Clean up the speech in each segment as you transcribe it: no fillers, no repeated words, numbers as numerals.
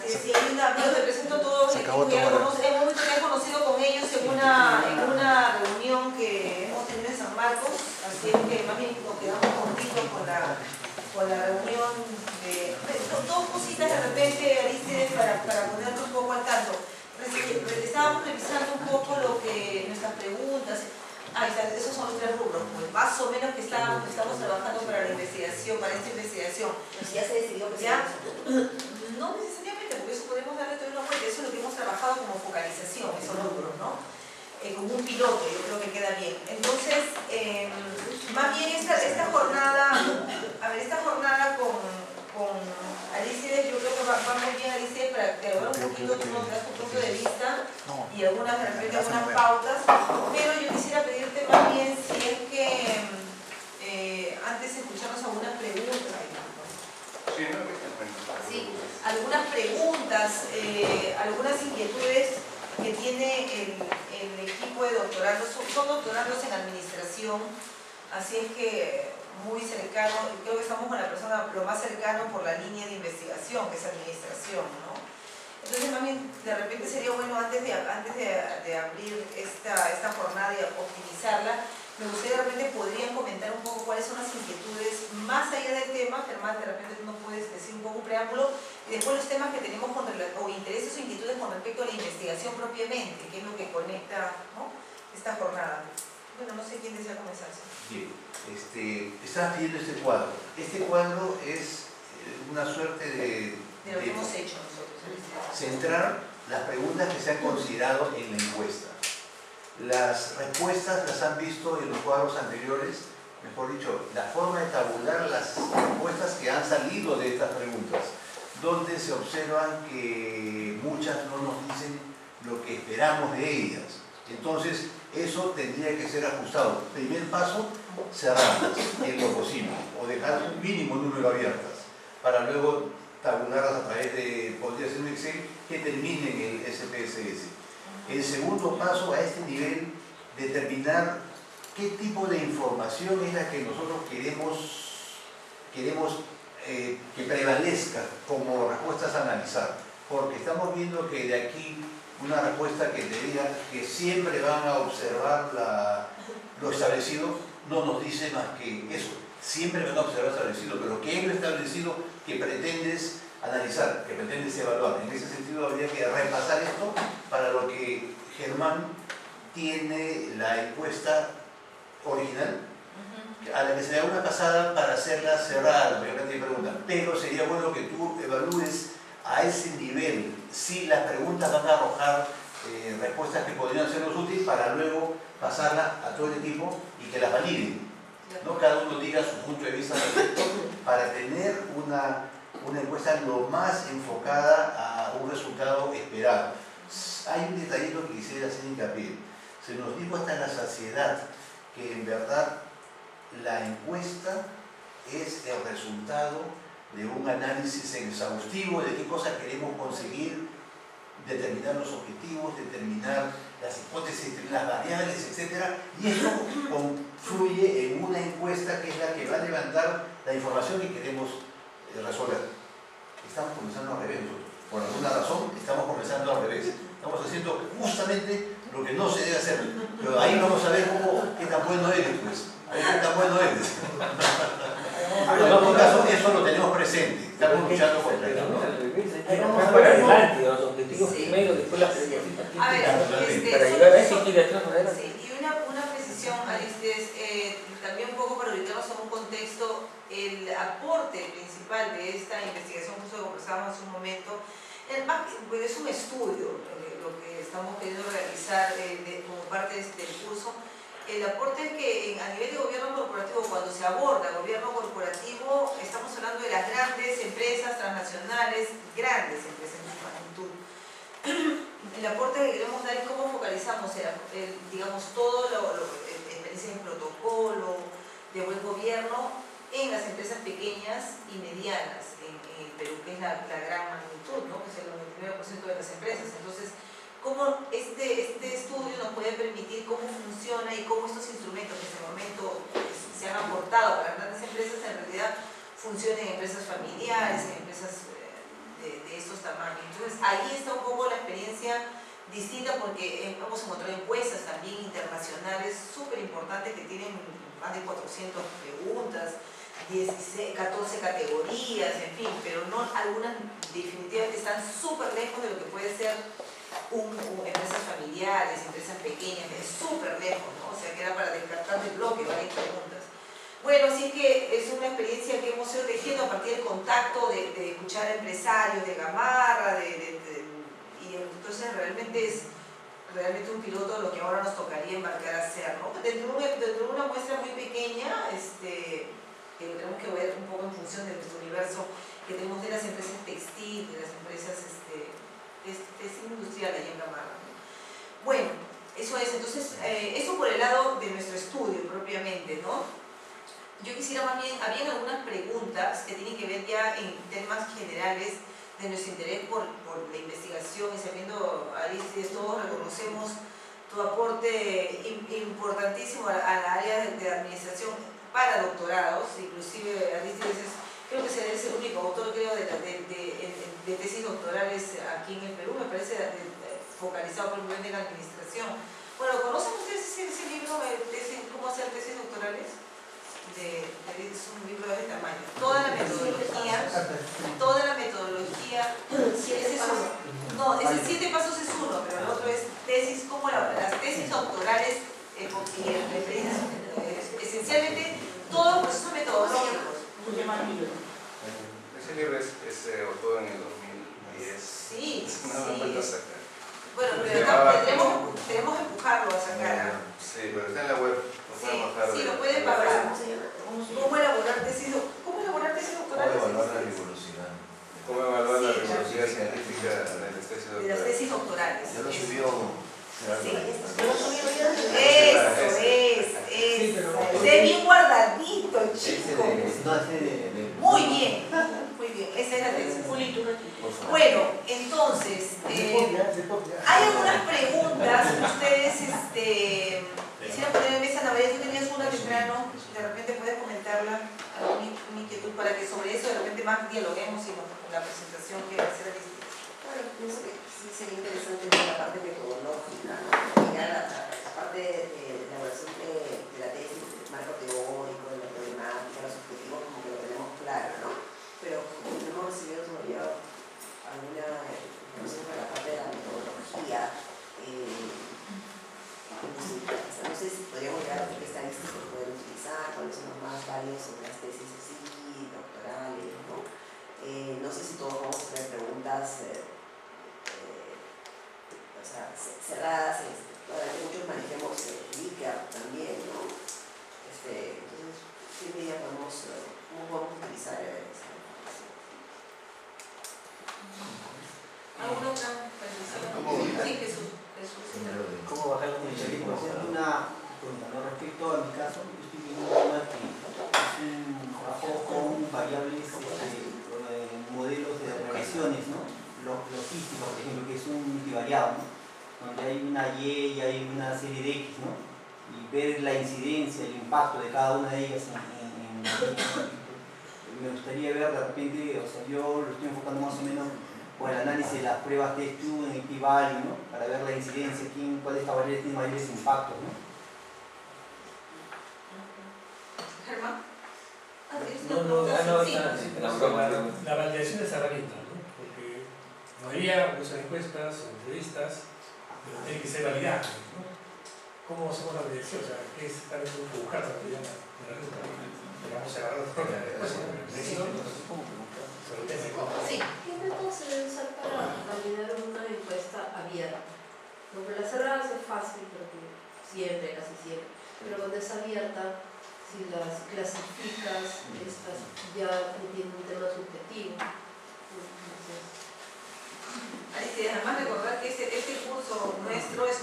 Sí, te presento todo. Hemos conocido con ellos en una reunión que hemos tenido en San Marcos, así es que más bien nos quedamos contigo con la reunión de dos cositas de repente, Aristides, para ponernos un poco al tanto. Estábamos revisando un poco nuestras preguntas. Esos son los tres rubros, pues, más o menos que estamos trabajando para la investigación, para esta investigación. ¿Ya se decidió que ¿Ya? No necesariamente, porque eso podemos darle todo una vuelta, eso es lo que hemos trabajado como focalización, esos rubros, ¿no? Como un piloto, yo creo que queda bien. Entonces, más bien esta jornada con Aristides, yo creo que va muy bien, Aristides, para que ahora un poquito tú nos das tu punto de vista y algunas pautas, pero yo quisiera pedirte más bien si es que antes de escucharnos algunas preguntas. Sí, algunas preguntas, algunas inquietudes que tiene el equipo de doctorandos. Son doctorandos en administración, así es que muy cercano, creo que estamos con la persona lo más cercano por la línea de investigación, que es administración, ¿no? Entonces, más bien, de repente sería bueno, antes de abrir esta jornada y optimizarla, me gustaría de repente podrían comentar un poco cuáles son las inquietudes más allá del tema. Germán, de repente tú nos puedes decir un poco un preámbulo, y después los temas que tenemos o intereses o inquietudes con respecto a la investigación propiamente, que es lo que conecta, ¿no?, esta jornada. Bueno, no sé quién desea comenzar. Bien, estás viendo este cuadro. Este cuadro es una suerte de lo que hemos hecho nosotros. Centrar las preguntas que se han considerado en la encuesta. Las respuestas las han visto en los cuadros anteriores, mejor dicho, la forma de tabular las respuestas que han salido de estas preguntas, donde se observan que muchas no nos dicen lo que esperamos de ellas. Entonces, eso tendría que ser ajustado. Primer paso, cerrarlas en lo posible, o dejar un mínimo número abiertas, para luego tabularlas a través de, podría ser un Excel, que termine en el SPSS. El segundo paso a este nivel, determinar qué tipo de información es la que nosotros queremos que prevalezca como respuestas a analizar, porque estamos viendo que de aquí una respuesta que te diga que siempre van a observar lo establecido, no nos dice más que eso, siempre van a observar lo establecido, pero ¿qué es lo establecido que pretendes analizar, que pretendes evaluar? En ese sentido habría que repasar esto, para lo que Germán tiene la encuesta original, a la que se da una pasada para hacerla cerrada, la mayor cantidad de preguntas, pero sería bueno que tú evalúes a ese nivel si las preguntas van a arrojar respuestas que podrían sernos útiles, para luego pasarla a todo el equipo y que las validen, ¿no? Cada uno diga su punto de vista respecto, para tener una encuesta lo más enfocada a un resultado esperado. Hay un detallito que quisiera hacer hincapié. Se nos dijo hasta la saciedad que en verdad la encuesta es el resultado de un análisis exhaustivo de qué cosas queremos conseguir, determinar los objetivos, determinar las hipótesis, las variables, etc. Y eso confluye en una encuesta que es la que va a levantar la información que queremos resolver. Estamos comenzando al revés nosotros. Por alguna razón estamos comenzando al revés. Estamos haciendo justamente lo que no se debe hacer. Pero ahí vamos a ver qué tan bueno eres, pues. A ver qué tan bueno eres. Pero en todo caso, eso lo tenemos presente. Estamos luchando contra eso, ¿no? Vamos para adelante, los objetivos primero, después las preguntas. A ver, para llegar a ese ir atrás adelante. Sí, y una precisión, Aristides, también un poco para ubicarnos en un contexto, el aporte principal de esta investigación, justo lo conversábamos hace un momento, es un estudio, lo que estamos queriendo realizar como parte del curso. El aporte es que a nivel de gobierno corporativo, cuando se aborda gobierno corporativo, estamos hablando de las grandes empresas transnacionales, grandes empresas en su magnitud. El aporte que queremos dar es cómo focalizamos, digamos, todo experiencias en protocolo, de buen gobierno, en las empresas pequeñas y medianas en el Perú, que es la gran magnitud, ¿no?, que es el 99% de las empresas. Entonces, cómo este estudio nos puede permitir cómo funciona y cómo estos instrumentos que en este momento se han aportado para las grandes empresas en realidad funciona en empresas familiares, en empresas de estos tamaños. Entonces ahí está un poco la experiencia distinta porque hemos encontrado encuestas también internacionales súper importantes que tienen más de 400 preguntas, 14 categorías, en fin, pero no algunas definitivamente están súper lejos de lo que puede ser empresas familiares, empresas pequeñas, súper lejos, ¿no? O sea, que era para descartar del bloque varias preguntas. Bueno, así que es una experiencia que hemos ido tejiendo a partir del contacto, de escuchar a empresarios de Gamarra, y entonces realmente es un piloto lo que ahora nos tocaría embarcar a hacer, ¿no? Dentro de una muestra muy pequeña, que lo tenemos que ver un poco en función de nuestro universo que tenemos de las empresas textiles, de las empresas textil industrial allá en Gamarra, ¿no? Bueno, eso es, entonces, eso por el lado de nuestro estudio propiamente, ¿no? Yo quisiera más bien, habían algunas preguntas que tienen que ver ya en temas generales de nuestro interés por la investigación y sabiendo, Aristides, todos reconocemos tu aporte importantísimo a la área de administración para doctorados, inclusive Aristides creo que es el único autor, creo, de tesis doctorales aquí en el Perú, me parece, focalizado probablemente en la administración. Bueno, ¿conocen ustedes ese libro, Cómo hacer tesis doctorales? Es un libro de este tamaño. Toda la metodología, sí, ese es uno. No, ese 7 pasos es uno, pero el otro es tesis, como las tesis doctorales, esencialmente todos los procesos metodológicos. Ese libro es autor en el 2010. Sí, sí. Bueno, pero tenemos que empujarlo a sacar. Sí, pero está en la web. Sí, lo pueden bajar. ¿Cómo elaborar tesis doctorales? ¿Cómo evaluar la rigurosidad científica de las tesis doctorales? Tesis doctorales. Ya lo subió. Eso es. Esté bien guardadito, chico. Muy bien, esa es la tesis. Bueno, entonces, hay algunas preguntas que ustedes quisiera poner en mesa. La verdad, tú tenías una temprano, de repente puedes comentarla, alguna inquietud para que sobre eso de repente más dialoguemos y con la presentación que va a hacer Alicia. Bueno, pienso que sí sería interesante ver la parte metodológica, ¿no? Llegar a la parte de elaboración de la tesis, del marco teórico, de la problemática, los objetivos, como que lo tenemos claro, ¿no? Pero como no hemos recibido todavía alguna información para la parte de la metodología, no sé si podríamos llegar a qué estadísticas que poder utilizar, cuáles son los más válidos sobre las tesis así, doctorales, ¿no? No sé si todos vamos a hacer preguntas cerradas, muchos manejemos Likert también, ¿no? Entonces, ¿qué medida cómo podemos utilizar esa información? ¿Alguna otra presentación? Sí, Jesús. ¿Cómo bajar la comunicación? Una pregunta, ¿no? Respecto a mi caso, yo estoy viendo un tema que es un trabajo con variables, modelos de regresiones, ¿no? Logísticos, por ejemplo, que es un multivariado, ¿no? Donde hay una Y y hay una serie de X, ¿no? Y ver la incidencia, el impacto de cada una de ellas me gustaría ver de repente, o sea, yo lo estoy enfocando más o menos por el análisis de las pruebas test-tube en el p-value, ¿no? Para ver la incidencia, cuál de estas variables tiene mayores impactos, ¿no? Germán. La validación de esa herramienta, ¿no? Porque la mayoría usan encuestas o entrevistas, pero tienen que ser validadas, ¿no? ¿Cómo hacemos la validación? O sea, ¿qué es exactamente lo que buscar para que la ruta? Vamos a agarrar la propia respuesta. Sí. ¿Qué método se debe usar para validar una encuesta abierta? Porque las cerradas es fácil, porque siempre, casi siempre, pero cuando es abierta, si las clasificas, estas ya tienen un tema subjetivo. Además recordar que este curso nuestro es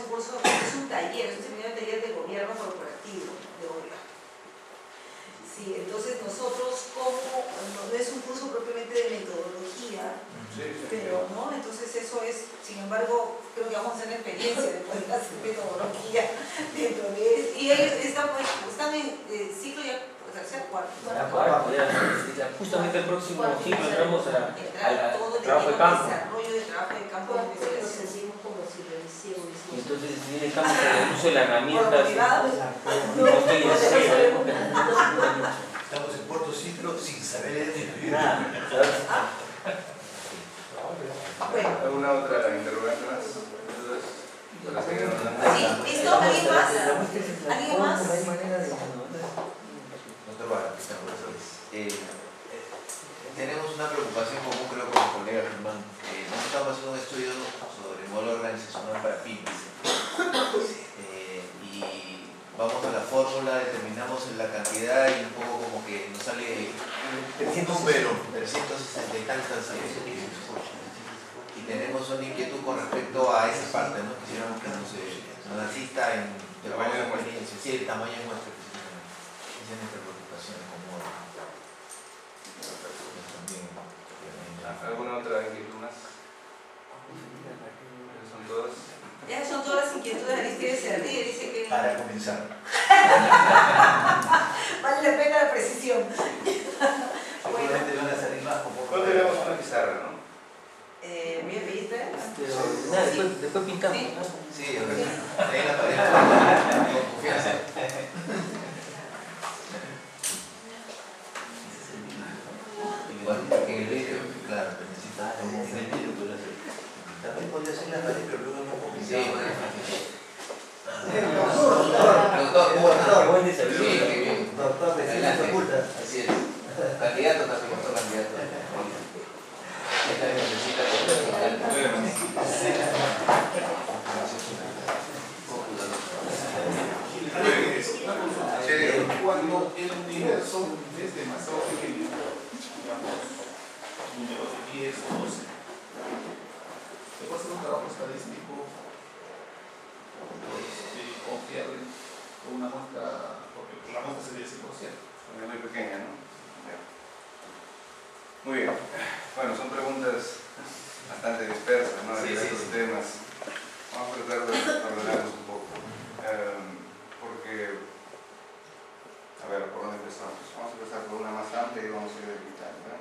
un taller, es un seminario de taller de gobierno corporativo, de gobierno. Sí, entonces nosotros no es un curso propiamente de metodología, pero no, entonces eso es, sin embargo, creo que vamos a hacer la experiencia de poder hacer metodología dentro de eso. Y ellos están en ciclo ya, tercer, cuarto. justamente el próximo ciclo entramos Entrar al todo de trabajo de tema campo. desarrollo de trabajo de campo de Nos investigación. sentimos como si rehiciéramos. Y entonces necesitamos el uso de la herramienta. Motivados. No estoy en serio, Estamos en cuarto ciclo sin saber leer ni escribir. nada, ¿sabes? Bueno, ¿Alguna otra interrogante más? Entonces, para seguir hablando. sí, ¿listo? ¿Alguien más? ¿Alguien más? Doctor Vara, tenemos una preocupación común, creo, con el colega Germán. Nosotros estamos haciendo un estudio sobre el modelo organizacional para pymes. Y vamos a la fórmula, determinamos la cantidad y un poco como que nos sale un número, 360 y tantas. Y tenemos una inquietud con respecto a esa parte, ¿no? Quisiéramos que nos asista en el tamaño de nuestra experiencia. Sí, el tamaño de nuestra experiencia. Esa es nuestra preocupación como también. ¿Alguna otra inquietud más? ¿Son todas? Ya son todas las inquietudes de Aristides Serradilla, dice que Para comenzar. vale la pena la precisión. Seguramente van a salir más como. ¿Cuándo tenemos una pizarra, no? Voy a pedirte. Nada, después pintamos. Sí. ¿no? Sí, ahí en la pared. Con confianza. Igual que en el vídeo, claro, necesita como en el vídeo puede hacer. También podría ser en la pared, pero luego no complicado. Qué buen desayuno. Doctor de ciencias ocultas. Así es. Candidato también, otro candidato. Esta necesita cuando el universo es demasiado pequeño, digamos, número de 10 o 12, se puede hacer un trabajo estadístico confiable con una muestra, porque la muestra sería 100%. Es muy pequeña, ¿no? Ya. Muy bien. Bueno, son preguntas bastante dispersas, ¿no? De diversos temas. Vamos a tratar de ordenarlos un poco. Porque, a ver, ¿por dónde empezamos? Vamos a empezar por una más amplia y vamos a ir delimitando, ¿no?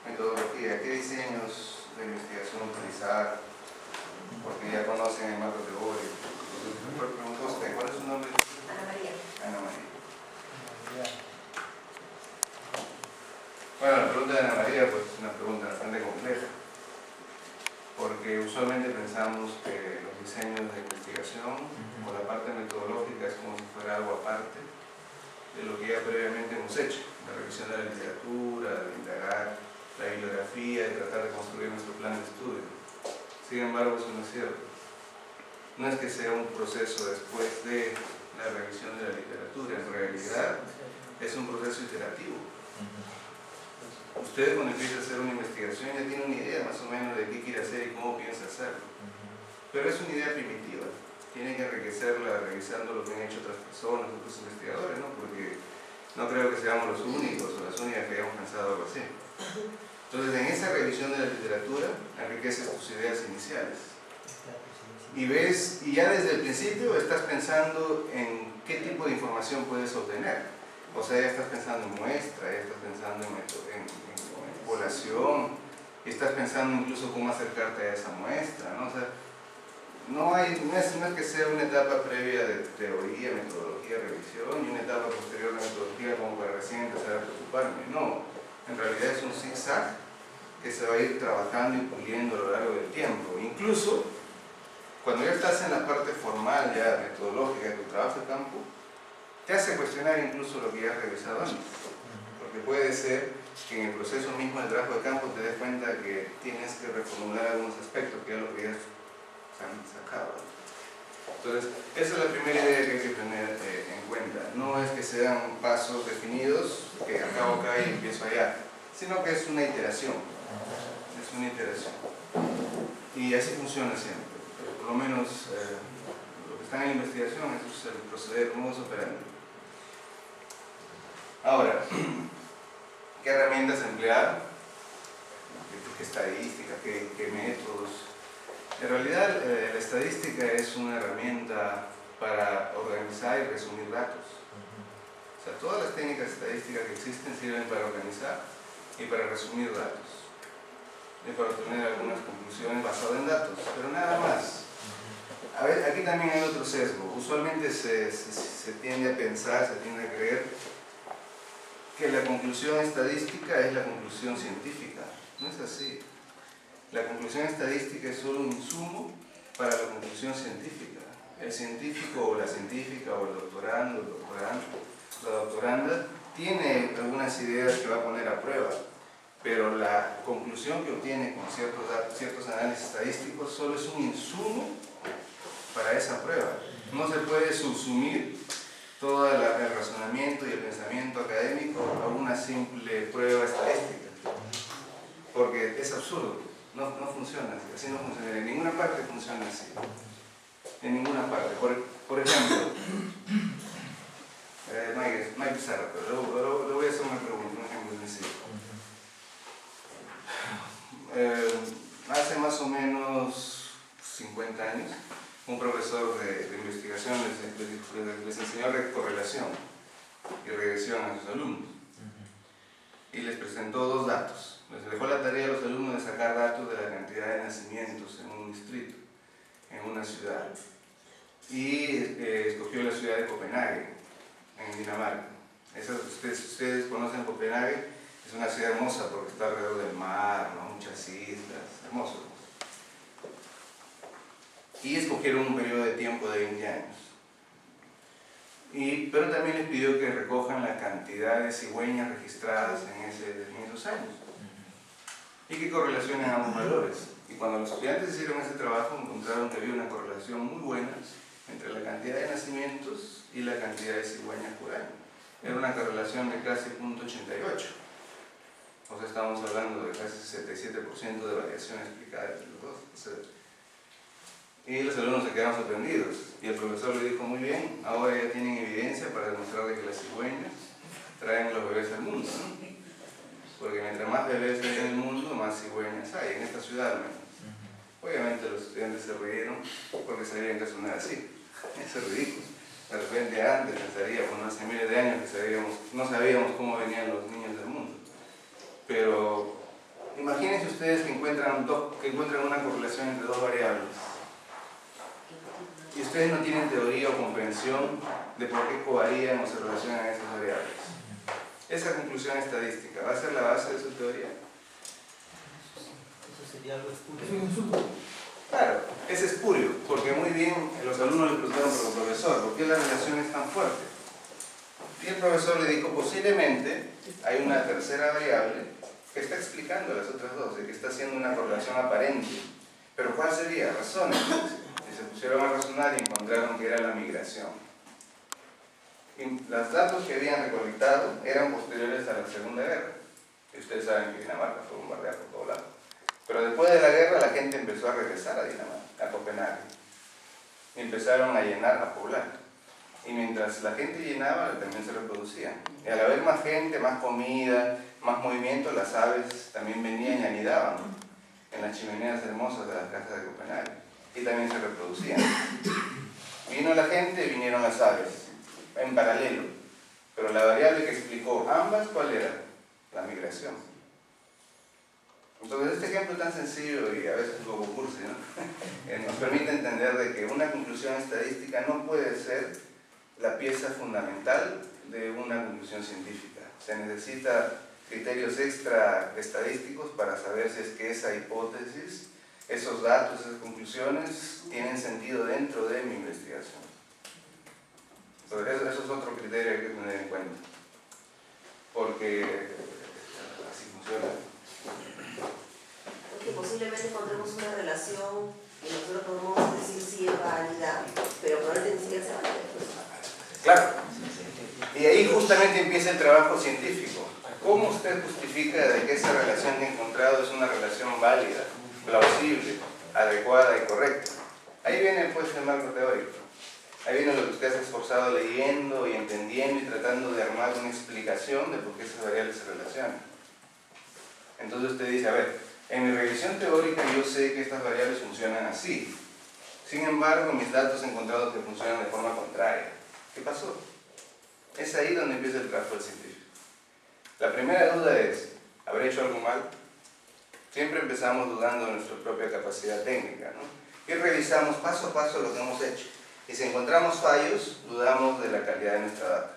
Metodología. ¿Qué diseños de investigación utilizar? Porque ya conocen el marco teórico. Preguntó usted, ¿cuál es su nombre? Ana María. Ana María. Bueno, la pregunta de Ana María pues, es una pregunta bastante compleja, porque usualmente pensamos que los diseños de investigación o la parte metodológica es como si fuera algo aparte de lo que ya previamente hemos hecho, la revisión de la literatura, de indagar la bibliografía, de tratar de construir nuestro plan de estudio. Sin embargo, eso no es cierto. No es que sea un proceso después de la revisión de la literatura, en realidad es un proceso iterativo. Usted cuando empieza a hacer una investigación ya tiene una idea más o menos de qué quiere hacer y cómo piensa hacerlo. Pero es una idea primitiva. Tiene que enriquecerla revisando lo que han hecho otras personas, otros investigadores, ¿no? Porque no creo que seamos los únicos o las únicas que hayamos pensado algo así. Entonces, en esa revisión de la literatura, enriqueces tus ideas iniciales. Y ves, y ya desde el principio estás pensando en qué tipo de información puedes obtener. O sea, ya estás pensando en muestra, ya estás pensando en población, estás pensando incluso cómo acercarte a esa muestra, ¿no? O sea, no es que sea una etapa previa de teoría, metodología, revisión y una etapa posterior de metodología como para recién empezar a preocuparme. No, en realidad es un zigzag que se va a ir trabajando y puliendo a lo largo del tiempo. Incluso cuando ya estás en la parte formal, ya metodológica de tu trabajo de campo, te hace cuestionar incluso lo que ya has revisado antes. Porque puede ser que en el proceso mismo del trabajo de campo te des cuenta que tienes que reformular algunos aspectos que ya lo habías sacado. Entonces, esa es la primera idea que hay que tener en cuenta. No es que sean pasos definidos, que acabo acá y empiezo allá, sino que es una iteración. Es una iteración. Y así funciona siempre. Por lo menos lo que está en investigación, eso es el proceder, modus operandi. Ahora, ¿qué herramientas emplear? ¿Qué estadísticas? ¿Qué métodos? En realidad, la estadística es una herramienta para organizar y resumir datos. O sea, todas las técnicas estadísticas que existen sirven para organizar y para resumir datos y para obtener algunas conclusiones basadas en datos, pero nada más. A ver, aquí también hay otro sesgo. Usualmente se tiende a pensar, se tiende a creer que la conclusión estadística es la conclusión científica. No es así. La conclusión estadística es solo un insumo para la conclusión científica. El científico o la científica o el doctorando, la doctoranda, tiene algunas ideas que va a poner a prueba, pero la conclusión que obtiene con ciertos análisis estadísticos solo es un insumo para esa prueba. No se puede subsumir todo el razonamiento y el pensamiento académico a una simple prueba estadística, porque es absurdo, no funciona así, así no funciona, en ninguna parte funciona así, en ninguna parte. Por ejemplo, no hay pizarra, pero le voy a hacer una pregunta, un ejemplo sencillo. Hace más o menos 50 años, un profesor de investigación les enseñó correlación y regresión a sus alumnos y les presentó dos datos. Les dejó la tarea a los alumnos de sacar datos de la cantidad de nacimientos en un distrito, en una ciudad, y escogió la ciudad de Copenhague, en Dinamarca. Ustedes conocen Copenhague, es una ciudad hermosa porque está alrededor del mar, ¿no? Muchas islas, hermoso. Y escogieron un periodo de tiempo de 20 años. Pero también les pidió que recojan la cantidad de cigüeñas registradas en esos años y que correlacionen ambos valores. Y cuando los estudiantes hicieron ese trabajo, encontraron que había una correlación muy buena entre la cantidad de nacimientos y la cantidad de cigüeñas por año. Era una correlación de casi 0.88. O sea, estamos hablando de casi 77% de variación explicada entre los dos. O sea, y los alumnos se quedaron sorprendidos. Y el profesor le dijo, muy bien, ahora ya tienen evidencia para demostrar que las cigüeñas traen los bebés al mundo, ¿no? Porque mientras más bebés hay en el mundo, más cigüeñas hay, en esta ciudad al menos. Obviamente los estudiantes se rieron porque sabían que eso no era así. Eso es ridículo. De repente antes pensaríamos, hace miles de años que no sabíamos cómo venían los niños del mundo. Pero imagínense ustedes que encuentran una correlación entre dos variables y ustedes no tienen teoría o comprensión de por qué covarían o se relacionan esas variables. Esa conclusión estadística va a ser la base de su teoría. Eso sería algo espurio. Es un insumo. Claro, es espurio, porque muy bien los alumnos le preguntaron por el profesor, ¿por qué la relación es tan fuerte? Y el profesor le dijo, posiblemente hay una tercera variable que está explicando las otras dos, y que está haciendo una correlación aparente. Pero ¿cuál sería? Razones. Y se pusieron a razonar y encontraron que era la migración. Y los datos que habían recolectado eran posteriores a la Segunda Guerra. Y ustedes saben que Dinamarca fue bombardeada por todo lado. Pero después de la guerra la gente empezó a regresar a Dinamarca, a Copenhague. Y empezaron a llenar, a poblar. Y mientras la gente llenaba, también se reproducían. Y al haber más gente, más comida, más movimiento, las aves también venían y anidaban en las chimeneas hermosas de las casas de Copenhague. Y también se reproducían. Vino la gente, vinieron las aves, en paralelo. Pero la variable que explicó ambas, ¿cuál era? La migración. Entonces este ejemplo tan sencillo y a veces un poco cursi, ¿no? Nos permite entender de que una conclusión estadística no puede ser la pieza fundamental de una conclusión científica. Se necesita criterios extra estadísticos para saber si es que esa hipótesis, esos datos, esas conclusiones tienen sentido dentro de mi investigación. Entonces eso es otro criterio que hay que tener en cuenta, porque así funciona. Porque posiblemente encontremos una relación que nosotros podemos decir si es válida, pero probablemente ni siquiera sea válida. Claro. Y ahí justamente empieza el trabajo científico. ¿Cómo usted justifica de que esa relación que ha encontrado es una relación válida, plausible, adecuada y correcta? Ahí viene pues el marco teórico. Ahí viene lo que usted se ha esforzado leyendo y entendiendo y tratando de armar una explicación de por qué esas variables se relacionan. Entonces usted dice, a ver, en mi revisión teórica yo sé que estas variables funcionan así. Sin embargo, mis datos he encontrado que funcionan de forma contraria. ¿Qué pasó? Es ahí donde empieza el trabajo del científico. La primera duda es, ¿habré hecho algo mal? Siempre empezamos dudando de nuestra propia capacidad técnica, ¿no? Y revisamos paso a paso lo que hemos hecho. Y si encontramos fallos, dudamos de la calidad de nuestra data.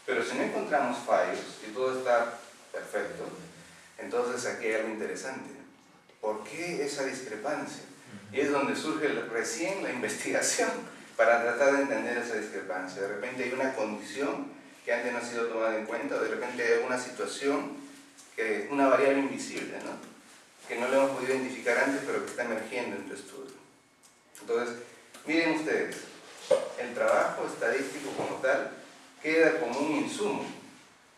Pero si no encontramos fallos y todo está perfecto, entonces aquí hay algo interesante. ¿Por qué esa discrepancia? Y es donde surge recién la investigación para tratar de entender esa discrepancia. De repente hay una condición que antes no ha sido tomada en cuenta, o de repente hay alguna situación, que es una variable invisible, ¿no? Que no lo hemos podido identificar antes, pero que está emergiendo en tu estudio. Entonces, miren ustedes, el trabajo estadístico como tal queda como un insumo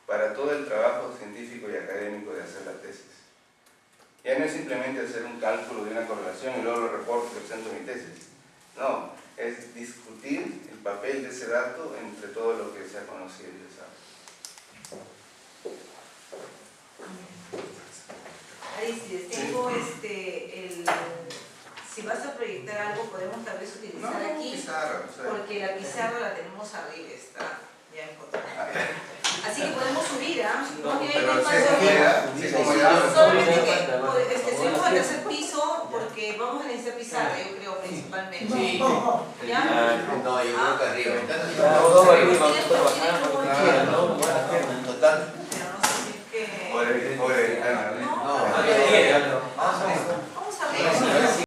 para todo el trabajo científico y académico de hacer la tesis. Ya no es simplemente hacer un cálculo de una correlación y luego lo reporto y presento mi tesis. No, es discutir el papel de ese dato entre todo lo que se ha conocido y se sabe. Aristides, tengo si vas a proyectar algo podemos tal vez utilizar aquí, pizarra, porque la pizarra la tenemos arriba, está ya encontrada. Así que podemos subir, ¿ah? No, que hay pero espacio si aquí. sí, como ya, Solamente que subimos al tercer piso porque vamos a necesitar pizarra, yo creo, principalmente. Sí. ¿Ya? No, yo creo que arriba. Todo arriba.